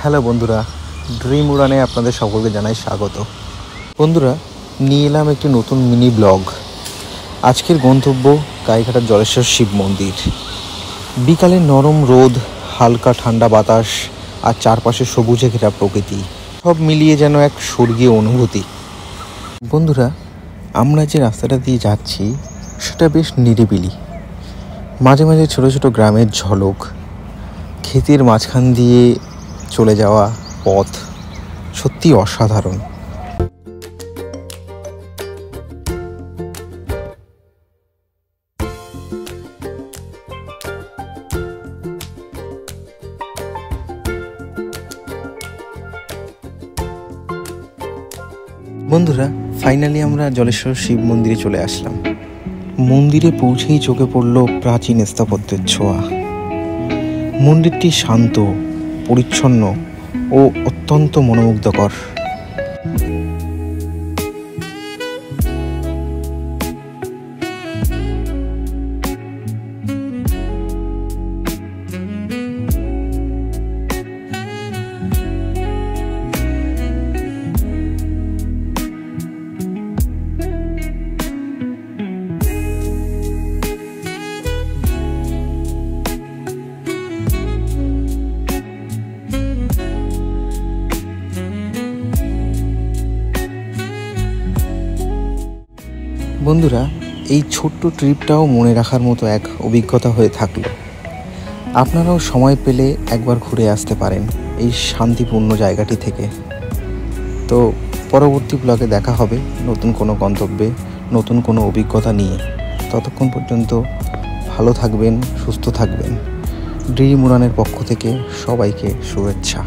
Hello বন্ধুরা, dream উড়ানে আপনাদের সকলকে জানাই স্বাগত। বন্ধুরা, নিয়ে এলাম একটি নতুন মিনি ব্লগ। আজকের গন্তব্য গাইঘাটার জলেশ্বর শিব মন্দির। বিকালে নরম রোদ, হালকা ঠান্ডা বাতাস আর চারপাশে সবুজে ঘেরা প্রকৃতি, সব মিলিয়ে যেন এক স্বর্গীয় অনুভূতি। বন্ধুরা, আমরা যে রাস্তাটা দিয়ে যাচ্ছি সেটা বেশ নিরিবিলি। মাঝে মাঝে ছোট ছোট গ্রামের ঝলক, ক্ষেতের মাঝখান দিয়ে চলে যাওয়া পথ সত্যি অসাধারণ। বন্ধুরা, ফাইনালি আমরা জলেশ্বর শিব মন্দিরে চলে আসলাম। মন্দিরে পৌঁছেই চোখে পড়ল প্রাচীন স্থাপত্যের ছোঁয়া। মন্দিরটি শান্ত, পরিচ্ছন্ন ও অত্যন্ত মনোমুগ্ধকর। বন্ধুরা, এই ছোট্ট ট্রিপটাও মনে রাখার মতো এক অভিজ্ঞতা হয়ে থাকলো। আপনারাও সময় পেলে একবার ঘুরে আসতে পারেন এই শান্তিপূর্ণ জায়গাটি থেকে। তো পরবর্তী ব্লগে দেখা হবে নতুন কোনো গন্তব্যে, নতুন কোনো অভিজ্ঞতা নিয়ে। ততক্ষণ পর্যন্ত ভালো থাকবেন, সুস্থ থাকবেন। ড্রিম উড়ানের পক্ষ থেকে সবাইকে শুভেচ্ছা।